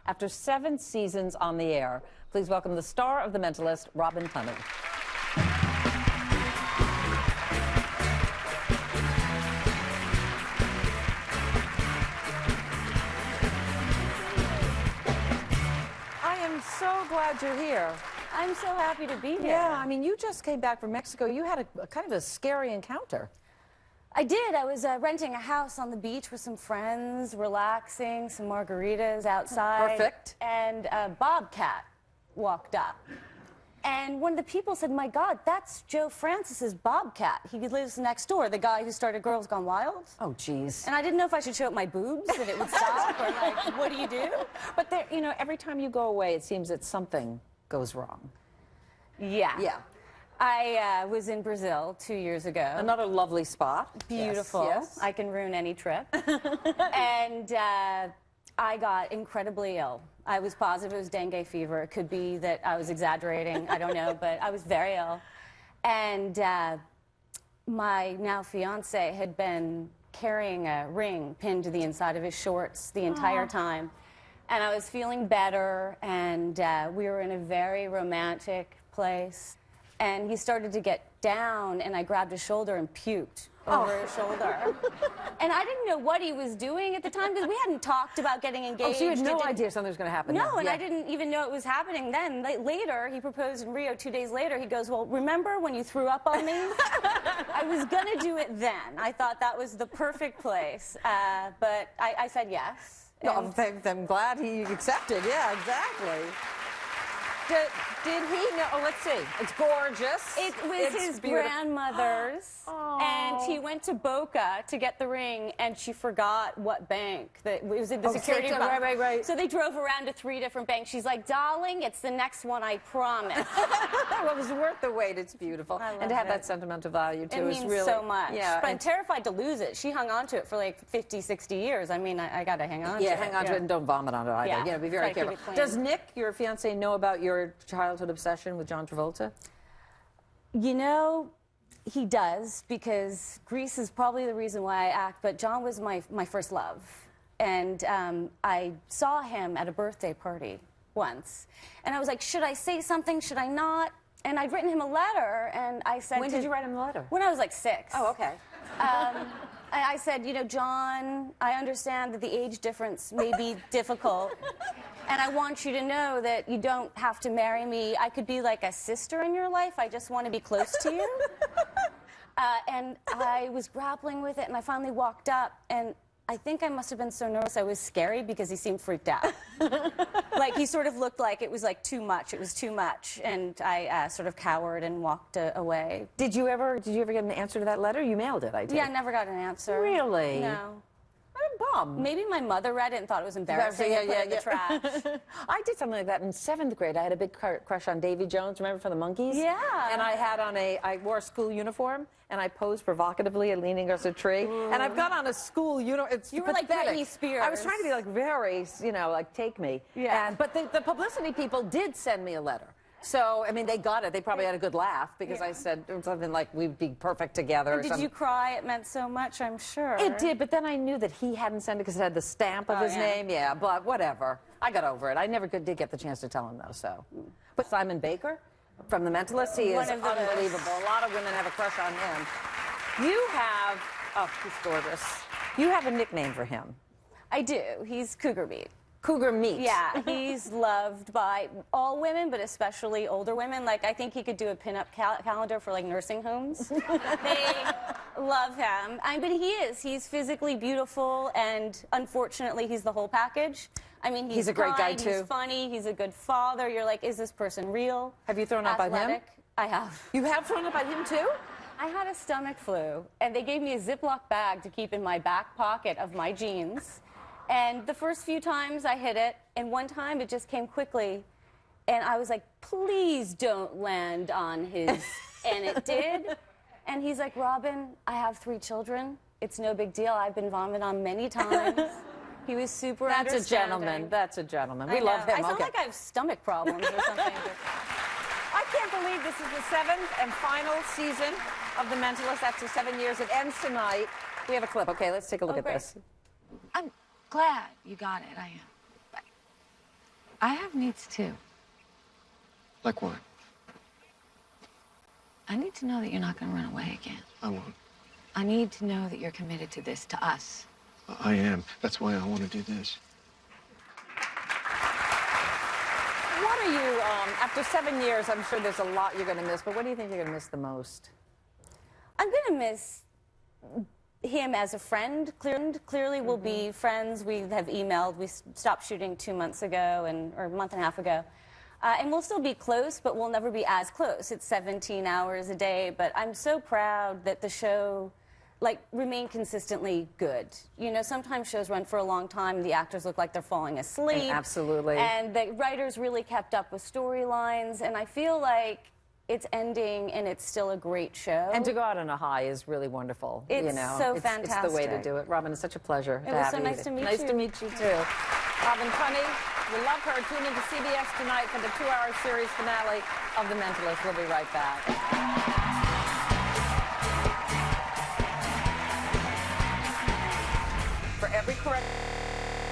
after 7 seasons on the air. Please welcome the star of The Mentalist, Robin Tunney. I am so glad you're here. I'm so happy to be here. Yeah, I mean, you just came back from Mexico. You had a kind of a scary encounter. I did. I was renting a house on the beach with some friends, relaxing, some margaritas outside. Perfect. And a bobcat walked up. And one of the people said, "My God, that's Joe Francis's bobcat. He lives next door, the guy who started Girls Gone Wild." Oh, geez. And I didn't know if I should show up my boobs and it would stop, or like, what do you do? But there, you know, every time you go away, it seems that something goes wrong. Yeah. Yeah. I was in Brazil 2 years ago. Another lovely spot. Beautiful. Yes, yes. I can ruin any trip. And I got incredibly ill. I was positive it was dengue fever. It could be that I was exaggerating. I don't know, but I was very ill. And my now fiance had been carrying a ring pinned to the inside of his shorts the entire time. And I was feeling better, and we were in a very romantic place. And he started to get down, and I grabbed his shoulder and puked over his shoulder. And I didn't know what he was doing at the time, because we hadn't talked about getting engaged. Oh, so you had no idea something was going to happen? No, then. and Yeah. I didn't even know it was happening then. Later, he proposed in Rio 2 days later. He goes, "Well, remember when you threw up on me?" I was going to do it then. I thought that was the perfect place. But I said yes. No, I'm glad he accepted. Yeah, exactly. Did he know? Oh, let's see. It's gorgeous. It was his grandmother's, and he went to Boca to get the ring, and she forgot what bank that it was in the security bank. Right. So they drove around to 3 different banks. She's like, "Darling, it's the next one, I promise." Well, it was worth the wait. It's beautiful, and to have that sentimental value too it is means really so much. Yeah, but I'm terrified to lose it. She hung on to it for like 50, 60 years. I mean, I got to hang on to it. Yeah, hang on to it and don't vomit on it either. Yeah. You know, be very Try to keep careful. it clean. Does Nick, your fiancé, know about your childhood obsession with John Travolta? You know, he does, because Grease is probably the reason why I act, but John was my first love. And I saw him at a birthday party once. And I was like, should I say something? Should I not? And I'd written him a letter, and I said... When did you write him the letter? When I was like 6. Oh, okay. I said, you know, John, I understand that the age difference may be difficult, and I want you to know that you don't have to marry me. I could be like a sister in your life. I just want to be close to you. And I was grappling with it, and I finally walked up, and I think I must have been so nervous I was scary, because he seemed freaked out. Like, he sort of looked like it was like too much. It was too much, and I sort of cowered and walked away. Did you ever get an answer to that letter? You mailed it, I did. Yeah, I never got an answer. Really? No. I'm bummed. Maybe my mother read it and thought it was embarrassing and put it in the trash. I did something like that in 7th grade. I had a big crush on Davy Jones, remember, from the Monkees? Yeah. And I wore a school uniform, and I posed provocatively leaning against a tree. And I've got on a school uniform. It's You were like pathetic. Britney Spears. I was trying to be like very, you know, like take me. Yeah. But the publicity people did send me a letter. So, I mean, they got it. They probably had a good laugh, because I said something like, we'd be perfect together. And did you cry? It meant so much, I'm sure. It did, but then I knew that he hadn't sent it because it had the stamp of his name. Yeah, but whatever. I got over it. I never did get the chance to tell him, though, so. But Simon Baker from The Mentalist, he is unbelievable. A lot of women have a crush on him. You have, oh, he's gorgeous. You have a nickname for him. I do. He's Cougar Meat. Cougar Meat. Yeah, he's loved by all women, but especially older women. Like, I think he could do a pinup calendar for, like, nursing homes. They love him. But he is. He's physically beautiful, and unfortunately, he's the whole package. I mean, he's a great guy, too. He's funny. He's a good father. You're like, is this person real? Have you thrown up by him? I have. You have thrown up by him, too? I had a stomach flu, and they gave me a Ziploc bag to keep in my back pocket of my jeans. And the first few times I hit it, and one time it just came quickly, and I was like, please don't land on his, and it did. And he's like, Robin, I have 3 children. It's no big deal. I've been vomited on many times. He was super That's understanding. a gentleman. That's a gentleman. We I know. love him. I sound like I have stomach problems or something. I can't believe this is the 7th and final season of The Mentalist. After 7 years, it ends tonight. We have a clip. Okay, let's take a look at great. this. I'm glad you got it. I am. But I have needs too. Like what? I need to know that you're not going to run away again. I won't. I need to know that you're committed to this, to us. I am. That's why I want to do this. What are you, after 7 years, I'm sure there's a lot you're going to miss, but what do you think you're going to miss the most? I'm going to miss him as a friend. Clearly we'll be friends. We have emailed. We stopped shooting 2 months ago, or a month and a half ago. And we'll still be close, but we'll never be as close. It's 17 hours a day, but I'm so proud that the show remain consistently good. You know, sometimes shows run for a long time and the actors look like they're falling asleep. Absolutely. And the writers really kept up with storylines, and I feel like it's ending and it's still a great show. And to go out on a high is really wonderful. It's you know? so It's fantastic. the way to do it. Robin, it's such a pleasure to It was have so you. nice to meet Nice you. to meet you, too. Robin Tunney, we love her. Tune into CBS tonight for the 2-hour series finale of The Mentalist. We'll be right back.